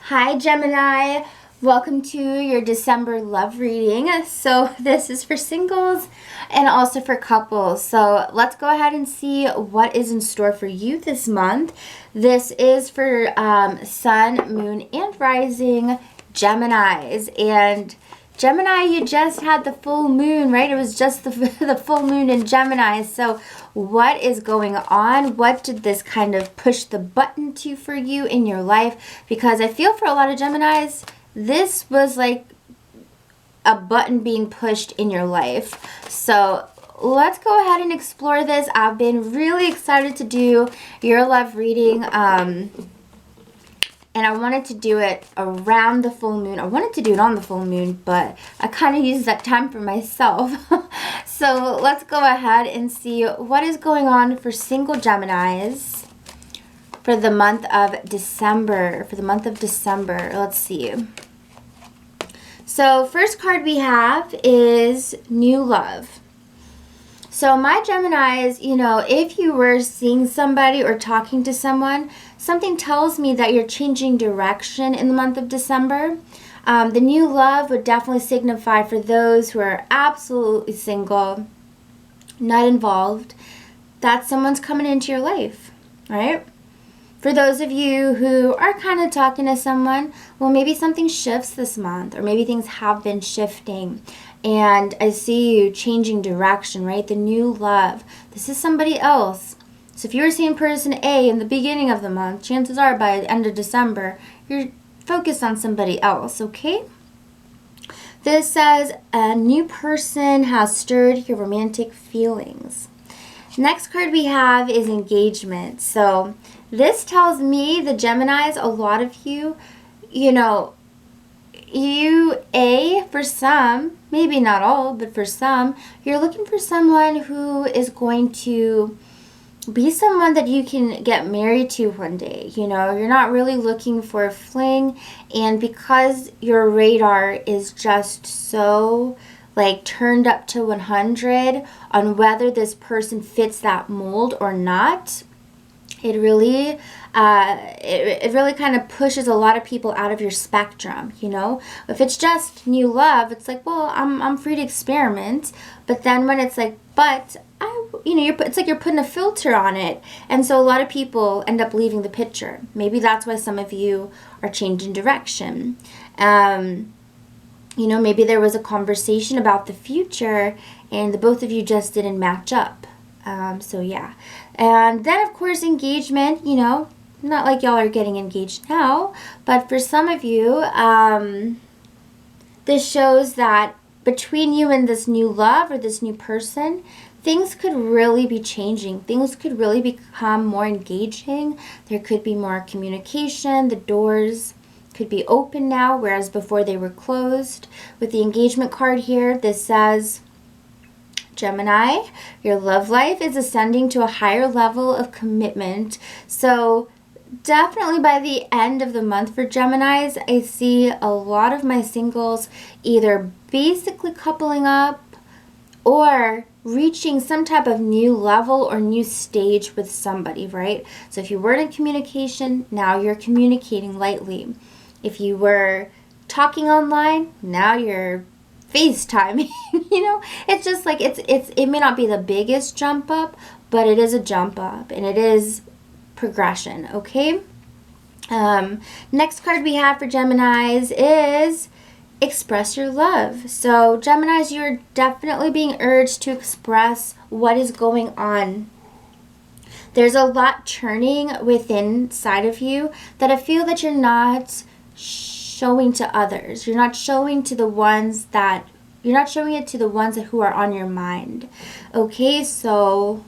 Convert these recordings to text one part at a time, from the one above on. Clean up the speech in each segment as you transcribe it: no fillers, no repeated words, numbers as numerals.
Hi Gemini, welcome to your December love reading. So this is for singles and also for couples. So let's go ahead and see what is in store for you this month. This is for Sun, Moon, and Rising Geminis. And Gemini, you just had the full moon, right? It was just the full moon in Gemini. So what is going on? What did this kind of push the button to for you in your life? Because I feel for a lot of Geminis, this was like a button being pushed in your life. So let's go ahead and explore this. I've been really excited to do your love reading. And I wanted to do it around the full moon. I wanted to do it on the full moon, but I kind of used that time for myself. So let's go ahead and see what is going on for single Geminis for the month of December. Let's see. So first card we have is New Love. So my Geminis, if you were seeing somebody or talking to someone, something tells me that you're changing direction in the month of December. The new love would definitely signify for those who are absolutely single, not involved, that someone's coming into your life, right? For those of you who are kind of talking to someone, well, maybe something shifts this month, or maybe things have been shifting. And I see you changing direction, right? The new love. This is somebody else. So if you were seeing person A in the beginning of the month, chances are by the end of December, you're focused on somebody else, okay? This says a new person has stirred your romantic feelings. Next card we have is engagement. So this tells me, the Geminis, a lot of you, for some, maybe not all, but for some, you're looking for someone who is going to be someone that you can get married to one day. You're not really looking for a fling, and because your radar is just so turned up to 100 on whether this person fits that mold or not, it really kind of pushes a lot of people out of your spectrum. If it's just new love, it's like, well, I'm free to experiment. But then when it's like, it's like you're putting a filter on it, and so a lot of people end up leaving the picture. Maybe that's why some of you are changing direction. Maybe there was a conversation about the future, and the both of you just didn't match up. So yeah. And then, of course, engagement, not like y'all are getting engaged now, but for some of you, this shows that between you and this new love or this new person, things could really be changing. Things could really become more engaging. There could be more communication. The doors could be open now, whereas before they were closed. With the engagement card here, this says, Gemini, your love life is ascending to a higher level of commitment. So definitely by the end of the month for Geminis, I see a lot of my singles either basically coupling up or reaching some type of new level or new stage with somebody, right? So if you were in communication, now you're communicating lightly. If you were talking online, now you're FaceTiming. It's just like it may not be the biggest jump up, but it is a jump up, and it is progression, okay? Next card we have for Geminis is express your love. So Geminis, you're definitely being urged to express what is going on. There's a lot churning within inside of you that I feel that you're not showing to others. You're not showing it to the ones who are on your mind. Okay, so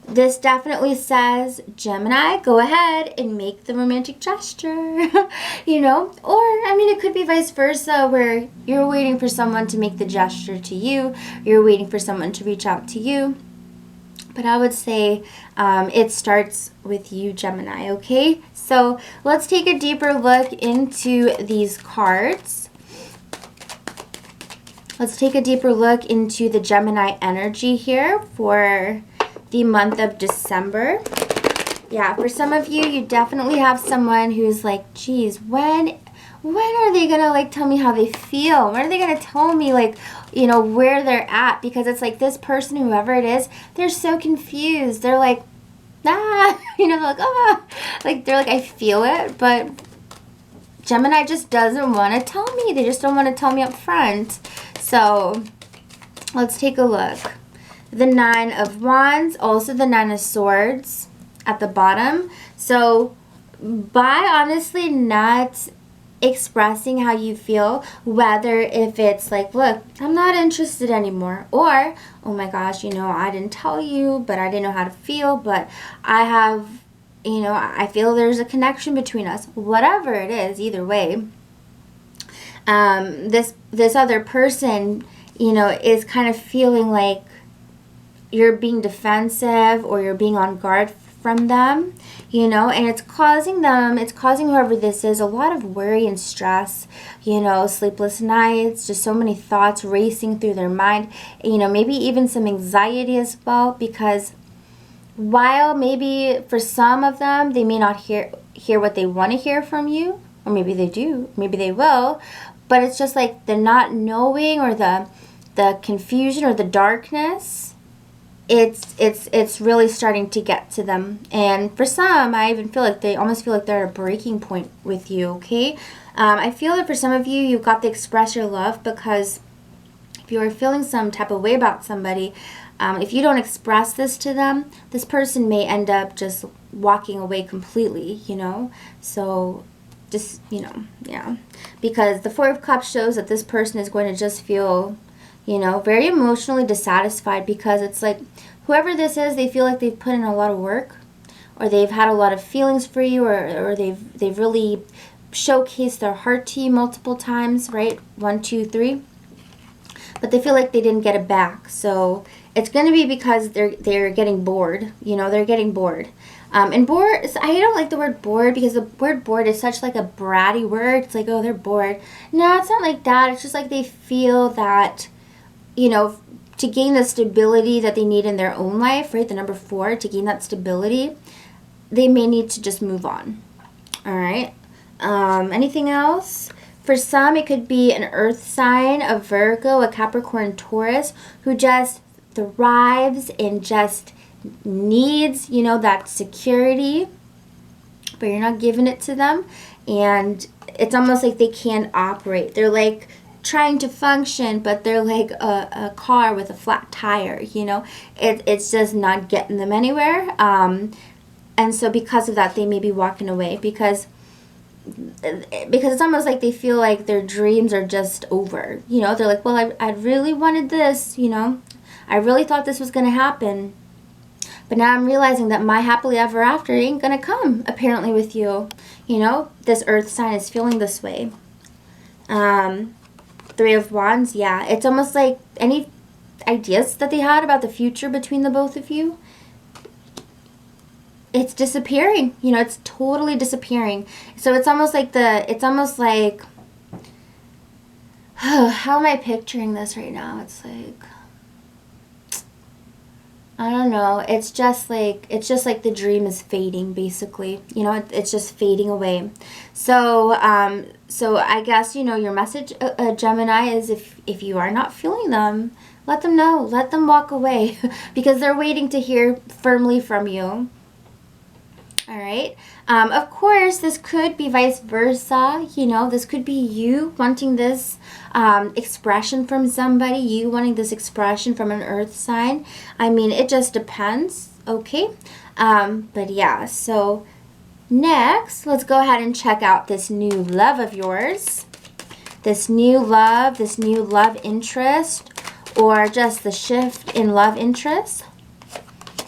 this definitely says, Gemini, go ahead and make the romantic gesture. Or it could be vice versa, where you're waiting for someone to make the gesture to you. You're waiting for someone to reach out to you. But I would say it starts with you, Gemini, okay? So let's take a deeper look into these cards. Let's take a deeper look into the Gemini energy here for the month of December. Yeah, for some of you, you definitely have someone who's like, geez, when are they gonna like tell me how they feel? When are they gonna tell me like, you know, where they're at? Because it's like this person, whoever it is, they're so confused. They're like, ah, you know, they're like, ah, like they're like, I feel it, but Gemini just doesn't want to tell me. They just don't want to tell me up front. So let's take a look. The 9 of Wands, also the 9 of Swords at the bottom. So by honestly not expressing how you feel, whether if it's like, look, I'm not interested anymore, or, oh my gosh, you know, I didn't tell you, but I didn't know how to feel, but I have, you know, I feel there's a connection between us. Whatever it is, either way, this other person, you know, is kind of feeling like you're being defensive or you're being on guard from them, you know, and it's causing whoever this is a lot of worry and stress, you know, sleepless nights, just so many thoughts racing through their mind, you know, maybe even some anxiety as well, because while maybe for some of them they may not hear what they want to hear from you, or maybe they do, maybe they will, but it's just like the not knowing or the confusion or the darkness, it's really starting to get to them. And for some, I even feel like they almost feel like they're at a breaking point with you, okay? I feel that for some of you, you've got to express your love, because if you are feeling some type of way about somebody, if you don't express this to them, this person may end up just walking away completely, you know? So just, you know, yeah. Because the 4 of Cups shows that this person is going to just feel, you know, very emotionally dissatisfied, because it's like whoever this is, they feel like they've put in a lot of work, or they've had a lot of feelings for you, or they've really showcased their heart to you multiple times, right? 1, 2, 3. But they feel like they didn't get it back. So it's going to be because they're getting bored. You know, they're getting bored. And bored, I don't like the word bored, because the word bored is such like a bratty word. It's like, oh, they're bored. No, it's not like that. It's just like they feel that, you know, to gain the stability that they need in their own life, right? The number 4, to gain that stability, they may need to just move on. All right. Anything else? For some, it could be an earth sign, a Virgo, a Capricorn, Taurus, who just thrives and just needs, you know, that security, but you're not giving it to them. And it's almost like they can't operate. They're like trying to function, but they're like a car with a flat tire, you know. It's just not getting them anywhere. And so because of that, they may be walking away, because it's almost like they feel like their dreams are just over. You know, they're like, well, I really wanted this, you know. I really thought this was going to happen. But now I'm realizing that my happily ever after ain't going to come, apparently, with you. You know, this earth sign is feeling this way. 3 of Wands, yeah. It's almost like any ideas that they had about the future between the both of you, it's disappearing. You know, it's totally disappearing. So it's almost like how am I picturing this right now? It's like, I don't know. It's just like the dream is fading, basically. You know, it's just fading away. So so I guess, you know, your message, Gemini, is if you are not feeling them, let them know. Let them walk away, because they're waiting to hear firmly from you. All right. Of course, this could be vice versa. You know, this could be you wanting this expression from somebody, you wanting this expression from an earth sign. I mean, it just depends. Okay. But yeah, so next, let's go ahead and check out this new love of yours. This new love interest, or just the shift in love interest.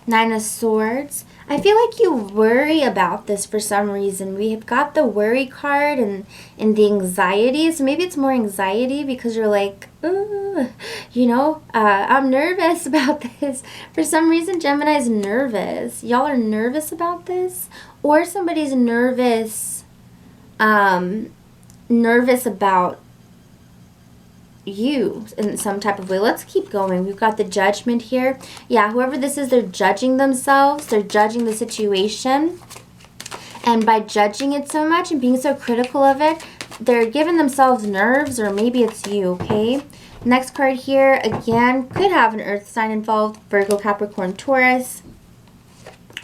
9 of Swords. I feel like you worry about this for some reason. We have got the worry card and the anxiety. So maybe it's more anxiety because you're like, ooh, you know, I'm nervous about this. For some reason, Gemini is nervous. Y'all are nervous about this? Or somebody's nervous, nervous about you in some type of way. Let's keep going. We've got the Judgment here. Yeah, whoever this is, they're judging themselves. They're judging the situation. And by judging it so much and being so critical of it, they're giving themselves nerves, or maybe it's you, okay? Next card here, again, could have an earth sign involved. Virgo, Capricorn, Taurus.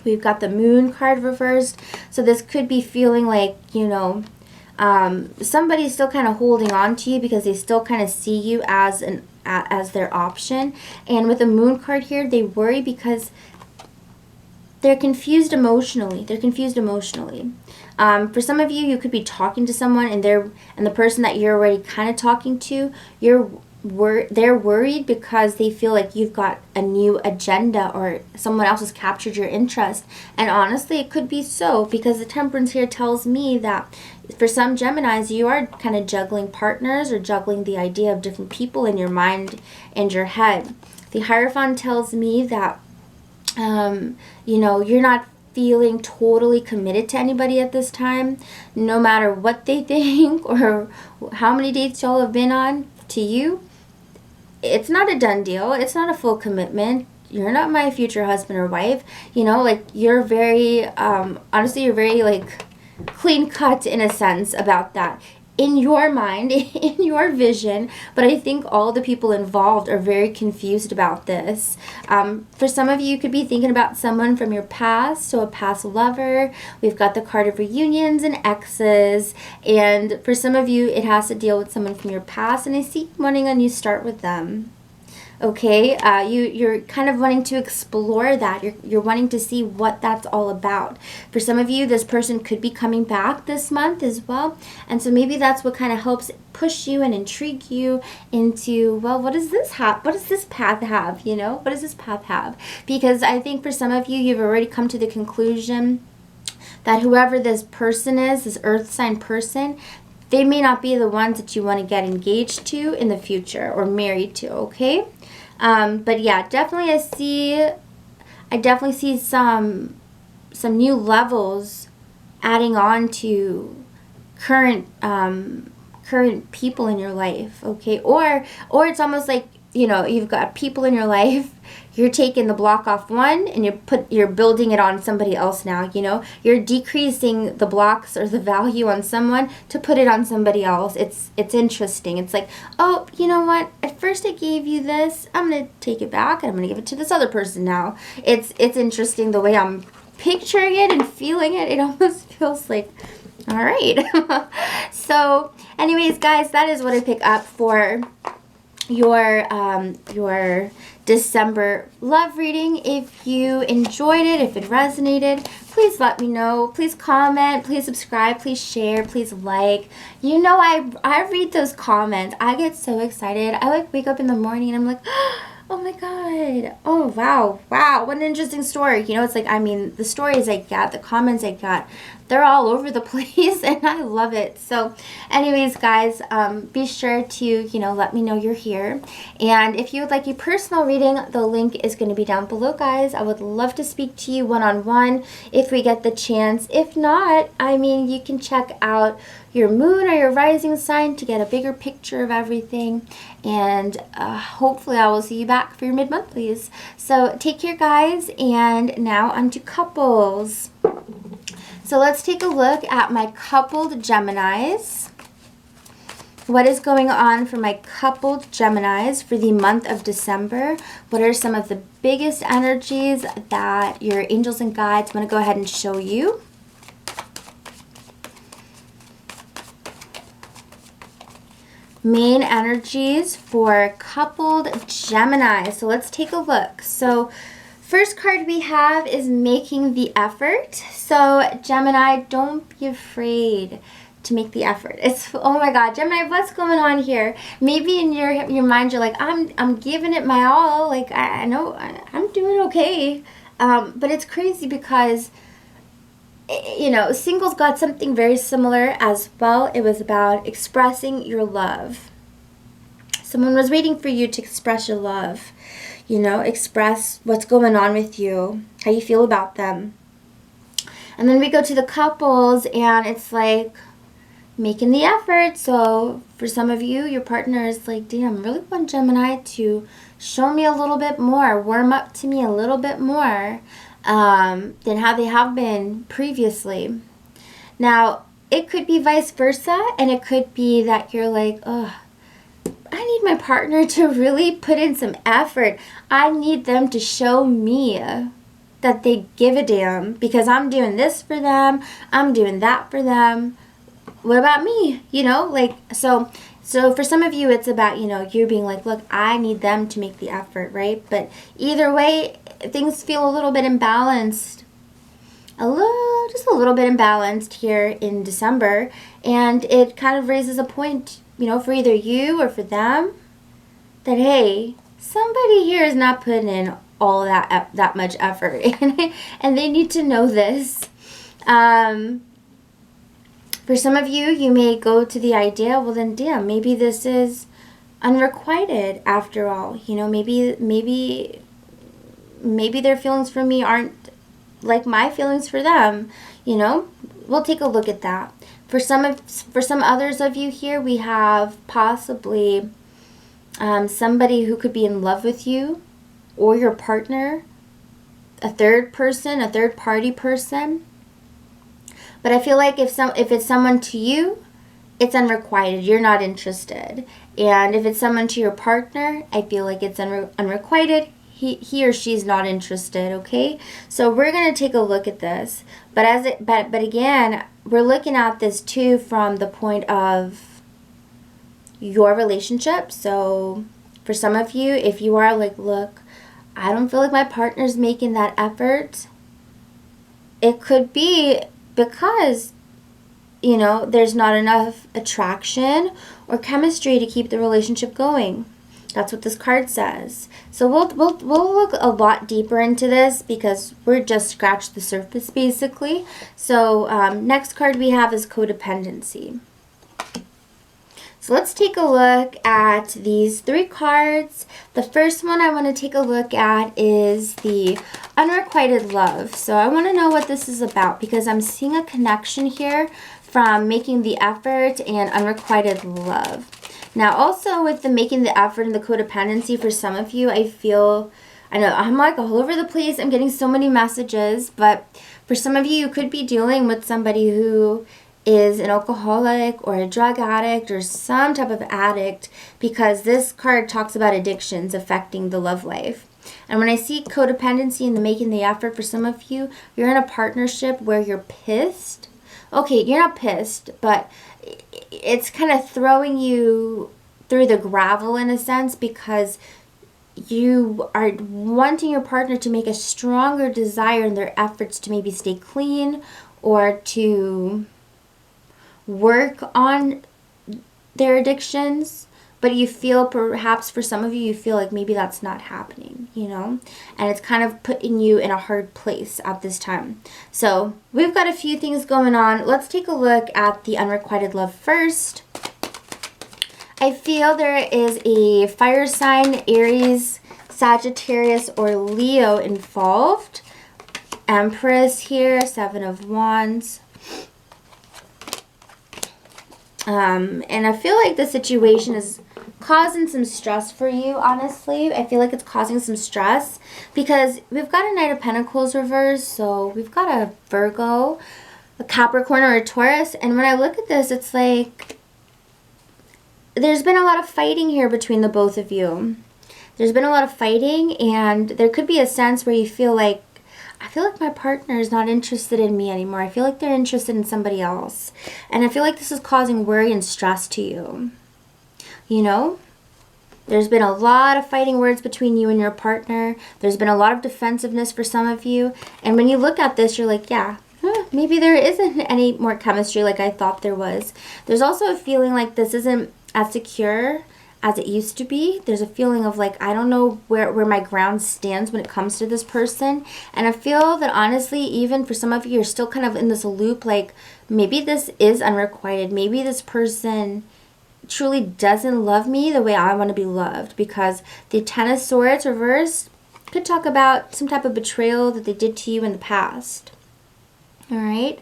We've got the Moon card reversed. So this could be feeling like, you know, somebody's still kind of holding on to you because they still kind of see you as their option. And with the Moon card here, they worry because they're confused emotionally. They're confused emotionally. For some of you, you could be talking to someone, and the person that you're already kind of talking to, they're worried because they feel like you've got a new agenda or someone else has captured your interest. And honestly, it could be so, because the Temperance here tells me that for some Geminis, you are kind of juggling partners or juggling the idea of different people in your mind and your head. The Hierophant tells me that, you know, you're not feeling totally committed to anybody at this time, no matter what they think or how many dates y'all have been on. To you, it's not a done deal. It's not a full commitment. You're not my future husband or wife. You know, like, you're very, honestly, you're very, like, clean cut in a sense about that. In your mind, in your vision, but I think all the people involved are very confused about this. For some of you, you could be thinking about someone from your past, so a past lover. We've got the card of reunions and exes, and for some of you, it has to deal with someone from your past, and I see you wanting a new start with them. Okay, you're kind of wanting to explore that. You're wanting to see what that's all about. For some of you, this person could be coming back this month as well. And so maybe that's what kind of helps push you and intrigue you into, well, what does this have? What does this path have? You know, what does this path have? Because I think for some of you, you've already come to the conclusion that whoever this person is, this earth sign person, they may not be the ones that you want to get engaged to in the future or married to, okay? But yeah, definitely I definitely see some new levels adding on to current people in your life, okay? Or it's almost like, you know, you've got people in your life, you're taking the block off one and you're building it on somebody else now, you know? You're decreasing the blocks or the value on someone to put it on somebody else. It's interesting. It's like, oh, you know what? At first I gave you this. I'm going to take it back and I'm going to give it to this other person now. It's interesting the way I'm picturing it and feeling it. It almost feels like, all right. So anyways, guys, that is what I pick up for your December love reading. If you enjoyed it, if it resonated, please let me know. Please comment, please subscribe, please share, please like. You know, I read those comments. I get so excited. I like wake up in the morning and I'm like, oh my God. Oh, wow. What an interesting story. You know, it's like, I mean, the stories I got, the comments I got, they're all over the place and I love it. So anyways, guys, be sure to, you know, let me know you're here. And if you would like a personal reading, the link is going to be down below, guys. I would love to speak to you one-on-one if we get the chance. If not, I mean, you can check out your moon or your rising sign to get a bigger picture of everything. And hopefully I will see you back for your mid-monthlies. So take care, guys. And now on to couples. So let's take a look at my coupled Geminis. What is going on for my coupled Geminis for the month of December? What are some of the biggest energies that your angels and guides want to go ahead and show you? Main energies for coupled Gemini. So let's take a look. So first card we have is making the effort. So Gemini, don't be afraid to make the effort. It's, oh my God, Gemini, what's going on here? Maybe in your mind you're like, I'm giving it my all. Like, I know I'm doing okay. But it's crazy because, you know, singles got something very similar as well. It was about expressing your love. Someone was waiting for you to express your love. You know, express what's going on with you, how you feel about them. And then we go to the couples, and it's like making the effort. So for some of you, your partner is like, damn, I really want Gemini to show me a little bit more, warm up to me a little bit more than how they have been previously. Now, it could be vice versa, and it could be that you're like, oh, I need my partner to really put in some effort. I need them to show me that they give a damn because I'm doing this for them. I'm doing that for them. What about me? You know, like, so for some of you, it's about, you know, you're being like, look, I need them to make the effort, right? But either way, things feel a little bit imbalanced. Just a little bit imbalanced here in December. And it kind of raises a point, you know, for either you or for them that, hey, somebody here is not putting in all that much effort. And they need to know this. For some of you, you may go to the idea, well then, damn, maybe this is unrequited after all. You know, maybe their feelings for me aren't like my feelings for them. You know, we'll take a look at that. For some others of you here, we have possibly somebody who could be in love with you or your partner, a third party person. But I feel like if it's someone to you, it's unrequited. You're not interested. And if it's someone to your partner, I feel like it's unrequited. He or she's not interested, okay? So we're going to take a look at this. But again, we're looking at this too from the point of your relationship. So for some of you, if you are like, look, I don't feel like my partner's making that effort, it could be because, you know, there's not enough attraction or chemistry to keep the relationship going. That's what this card says. So we'll look a lot deeper into this because we're just scratched the surface basically. So next card we have is codependency. So let's take a look at these 3 cards. The first one I want to take a look at is the unrequited love. So I want to know what this is about because I'm seeing a connection here from making the effort and unrequited love. Now also with the making the effort and the codependency, for some of you, I know I'm like all over the place. I'm getting so many messages, but for some of you, you could be dealing with somebody who is an alcoholic or a drug addict or some type of addict, because this card talks about addictions affecting the love life. And when I see codependency and the making the effort, for some of you, you're in a partnership where you're pissed. Okay, you're not pissed, but it's kind of throwing you through the gravel in a sense because you are wanting your partner to make a stronger desire in their efforts to maybe stay clean or to work on their addictions, but you feel perhaps for some of you, you feel like maybe that's not happening, you know, and it's kind of putting you in a hard place at this time. So we've got a few things going on. Let's take a look at the unrequited love first. I feel there is a fire sign, Aries, Sagittarius, or Leo involved. Empress here, 7 of Wands. And I feel like the situation is causing some stress for you, honestly. I feel like it's causing some stress because we've got a Knight of Pentacles reversed, so we've got a Virgo, a Capricorn, or a Taurus, and when I look at this, it's like there's been a lot of fighting here between the both of you. There's been a lot of fighting, and there could be a sense where you feel like, I feel like my partner is not interested in me anymore. I feel like they're interested in somebody else. And I feel like this is causing worry and stress to you. You know? There's been a lot of fighting words between you and your partner. There's been a lot of defensiveness for some of you. And when you look at this, you're like, yeah, maybe there isn't any more chemistry like I thought there was. There's also a feeling like this isn't as secure as it used to be. There's a feeling of like, I don't know where my ground stands when it comes to this person. And I feel that honestly, even for some of you, you're still kind of in this loop, like maybe this is unrequited. Maybe this person truly doesn't love me the way I want to be loved, because the 10 of Swords reversed could talk about some type of betrayal that they did to you in the past. All right.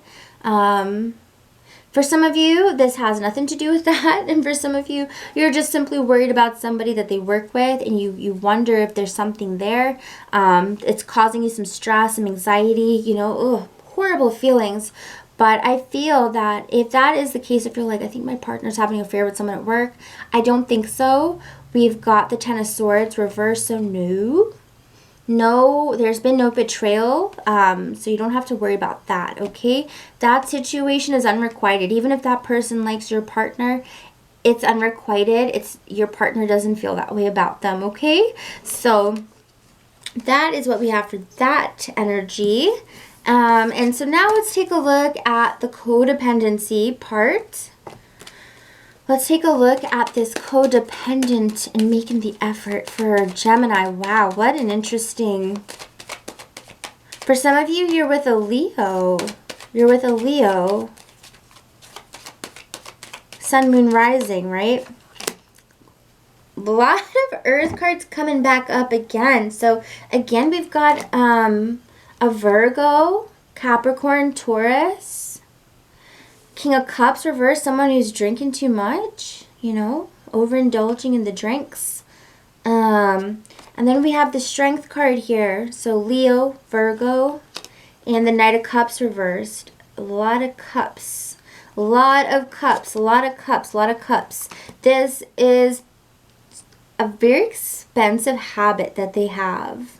For some of you, this has nothing to do with that. And for some of you, you're just simply worried about somebody that they work with, and you wonder if there's something there. It's causing you some stress, some anxiety, you know, horrible feelings. But I feel that if that is the case, if you're like, I think my partner's having an affair with someone at work, I don't think so. We've got the Ten of Swords reversed, so no. No, there's been no betrayal, so you don't have to worry about that, okay? That situation is unrequited. Even if that person likes your partner, it's unrequited. It's your partner doesn't feel that way about them, okay? So that is what we have for that energy. And so now let's take a look at the codependency part. Let's take a look at this codependent and making the effort for Gemini. Wow, what an interesting... For some of you, you're with a Leo. You're with a Leo. Sun, Moon, Rising, right? A lot of Earth cards coming back up again. So, again, we've got a Virgo, Capricorn, Taurus. King of Cups reversed, someone who's drinking too much, you know, overindulging in the drinks. And then we have the Strength card here. So Leo, Virgo, and the Knight of Cups reversed. A lot of cups. A lot of cups. A lot of cups. A lot of cups. This is a very expensive habit that they have.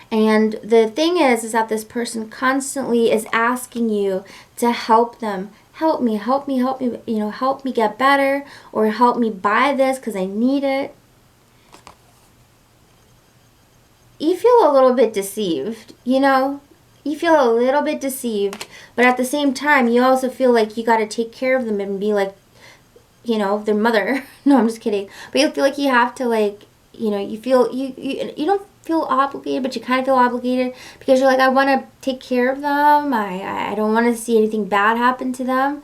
And the thing is that this person constantly is asking you to help them. Help me, help me, help me, you know, help me get better, or help me buy this because I need it. You feel a little bit deceived, you know? You feel a little bit deceived, but at the same time, you also feel like you got to take care of them and be like, you know, their mother. No, I'm just kidding. But you feel like you have to, like, you know, you feel, you don't feel obligated, but you kind of feel obligated because you're like, I want to take care of them. I don't want to see anything bad happen to them,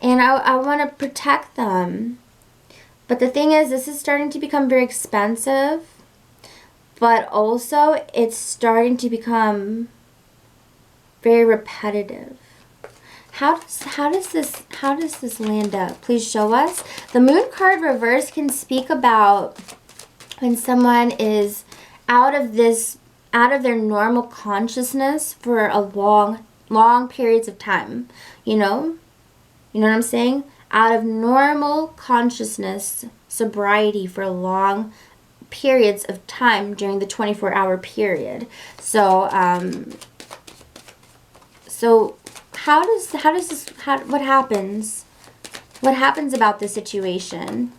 and I want to protect them. But the thing is, this is starting to become very expensive, but also it's starting to become very repetitive. How does this land up? Please show us. The Moon card reverse can speak about when someone is out of their normal consciousness for a long periods of time, you know what I'm saying? Out of normal consciousness, sobriety for long periods of time during the 24-hour period. So what happens about this situation?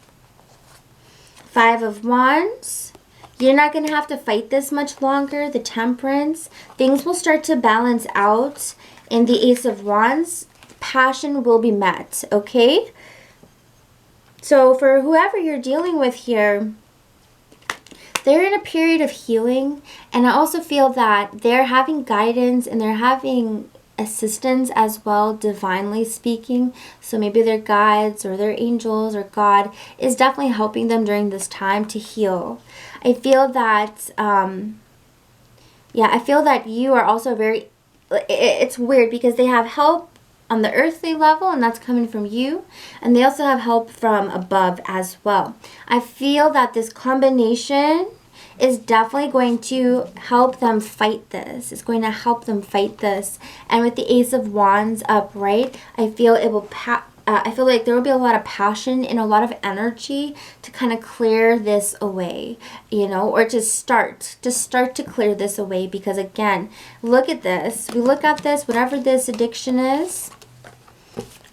5 of Wands. You're not going to have to fight this much longer. The Temperance. Things will start to balance out. In the Ace of Wands, passion will be met, okay? So for whoever you're dealing with here, they're in a period of healing. And I also feel that they're having guidance and they're having assistance as well, divinely speaking. So maybe their guides or their angels or God is definitely helping them during this time to heal. I feel that, I feel that you are also very, it's weird because they have help on the earthly level, and that's coming from you, and they also have help from above as well. I feel that this combination is definitely going to help them fight this. It's going to help them fight this. And with the Ace of Wands upright, I feel it will I feel like there will be a lot of passion and a lot of energy to kind of clear this away, you know, or to start to clear this away. Because again, look at this. We look at this, whatever this addiction is.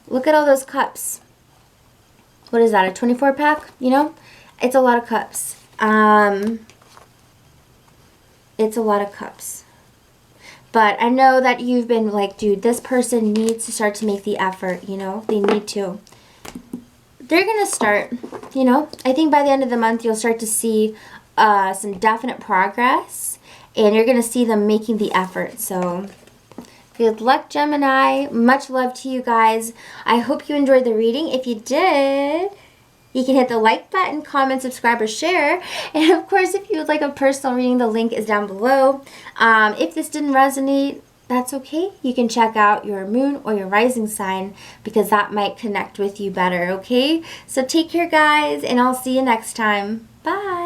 Look at all those cups. What is that, a 24 pack? You know, it's a lot of cups. It's a lot of cups. But I know that you've been like, dude, this person needs to start to make the effort, you know? They need to. They're going to start, you know? I think by the end of the month, you'll start to see some definite progress. And you're going to see them making the effort. So good luck, Gemini. Much love to you guys. I hope you enjoyed the reading. If you did, you can hit the like button, comment, subscribe, or share. And of course, if you would like a personal reading, the link is down below. If this didn't resonate, that's okay. You can check out your moon or your rising sign because that might connect with you better, okay? So take care, guys, and I'll see you next time. Bye.